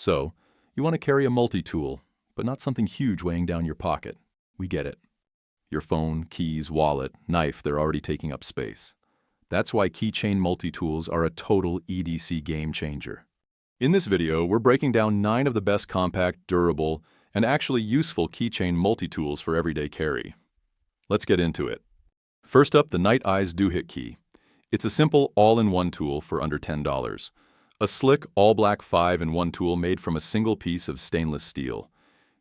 So, you want to carry a multi-tool, but not something huge weighing down your pocket. We get it. Your phone, keys, wallet, knife, they're already taking up space. That's why Keychain multi-tools are a total EDC game changer. In this video, we're breaking down 9 of the best compact, durable, and actually useful Keychain multi-tools for everyday carry. Let's get into it. First up, the Nite Ize DoohicKey. It's a simple all-in-one tool for under $10. A slick, all-black 5-in-1 tool made from a single piece of stainless steel.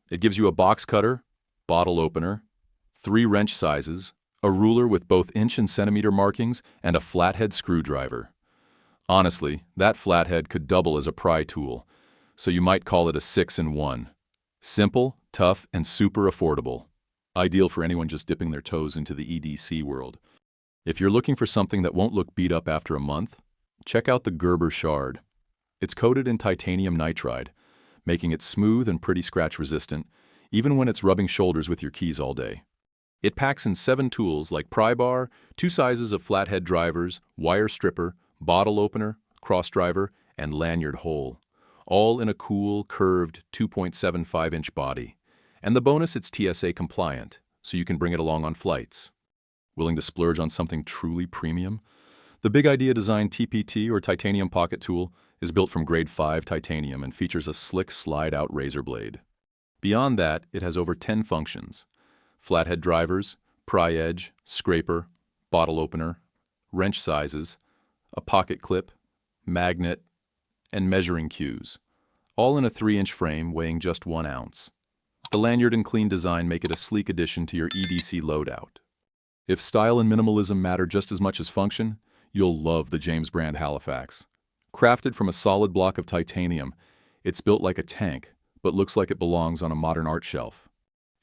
It gives you a box cutter, bottle opener, 3 wrench sizes, a ruler with both inch and centimeter markings, and a flathead screwdriver. Honestly, that flathead could double as a pry tool, so you might call it a 6-in-1. Simple, tough, and super affordable. Ideal for anyone just dipping their toes into the EDC world. If you're looking for something that won't look beat up after a month, check out the Gerber Shard. It's coated in titanium nitride, making it smooth and pretty scratch resistant, even when it's rubbing shoulders with your keys all day. It packs in 7 tools like pry bar, 2 sizes of flathead drivers, wire stripper, bottle opener, cross driver, and lanyard hole, all in a cool, curved 2.75-inch body. And the bonus, it's TSA compliant, so you can bring it along on flights. Willing to splurge on something truly premium? The Big Idea Design TPT or titanium pocket tool is built from grade 5 titanium and features a slick slide-out razor blade. Beyond that, it has over 10 functions: flathead drivers, pry edge, scraper, bottle opener, wrench sizes, a pocket clip, magnet, and measuring cues, all in a 3-inch frame weighing just 1 ounce. The lanyard and clean design make it a sleek addition to your EDC loadout. If style and minimalism matter just as much as function, you'll love the James brand Halifax. Crafted from a solid block of titanium, it's built like a tank, but looks like it belongs on a modern art shelf.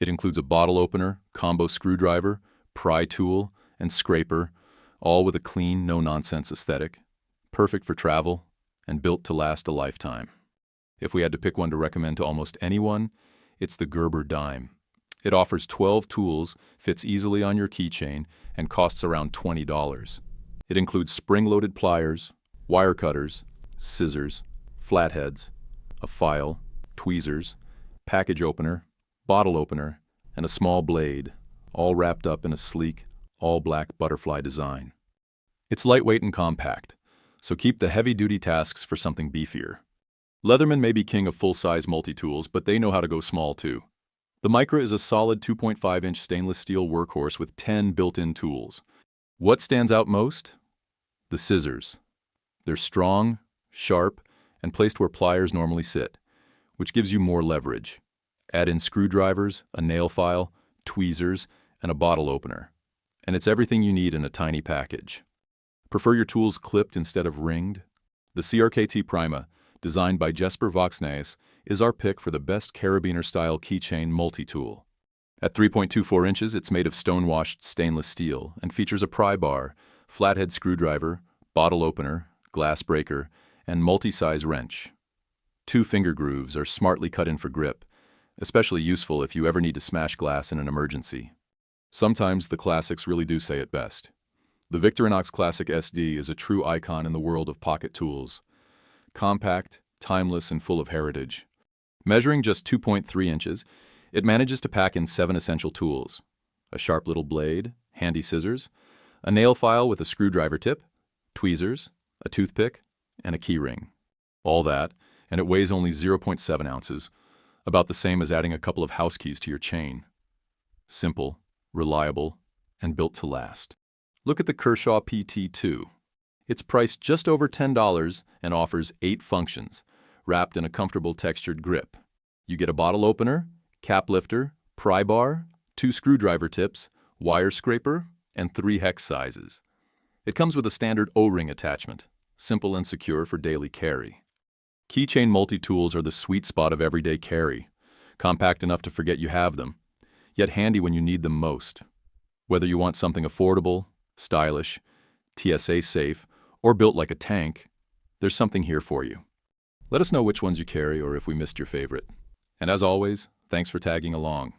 It includes a bottle opener, combo screwdriver, pry tool, and scraper, all with a clean, no-nonsense aesthetic. Perfect for travel, and built to last a lifetime. If we had to pick one to recommend to almost anyone, it's the Gerber Dime. It offers 12 tools, fits easily on your keychain, and costs around $20. It includes spring-loaded pliers, wire cutters, scissors, flatheads, a file, tweezers, package opener, bottle opener, and a small blade, all wrapped up in a sleek, all-black butterfly design. It's lightweight and compact, so keep the heavy-duty tasks for something beefier. Leatherman may be king of full-size multi-tools, but they know how to go small too. The Micra is a solid 2.5-inch stainless steel workhorse with 10 built-in tools. What stands out most? The scissors. They're strong, sharp, and placed where pliers normally sit, which gives you more leverage. Add in screwdrivers, a nail file, tweezers, and a bottle opener. And it's everything you need in a tiny package. Prefer your tools clipped instead of ringed? The CRKT Pryma, designed by Gerber Victorinox, is our pick for the best carabiner-style keychain multi-tool. At 3.24 inches, it's made of stone-washed stainless steel and features a pry bar, flathead screwdriver, bottle opener, glass breaker, and multi-size wrench. 2 finger grooves are smartly cut in for grip, especially useful if you ever need to smash glass in an emergency. Sometimes the classics really do say it best. The Victorinox Classic SD is a true icon in the world of pocket tools. Compact, timeless, and full of heritage. Measuring just 2.3 inches, it manages to pack in 7 essential tools: a sharp little blade, handy scissors, a nail file with a screwdriver tip, tweezers, a toothpick, and a key ring. All that, and it weighs only 0.7 ounces, about the same as adding a couple of house keys to your chain. Simple, reliable, and built to last. Look at the Kershaw PT-2. It's priced just over $10 and offers 8 functions, wrapped in a comfortable textured grip. You get a bottle opener, cap lifter, pry bar, 2 screwdriver tips, wire scraper, and 3 hex sizes. It comes with a standard O-ring attachment, simple and secure for daily carry. Keychain multi-tools are the sweet spot of everyday carry, compact enough to forget you have them, yet handy when you need them most. Whether you want something affordable, stylish, TSA safe, or built like a tank, there's something here for you. Let us know which ones you carry or if we missed your favorite. And as always, thanks for tagging along.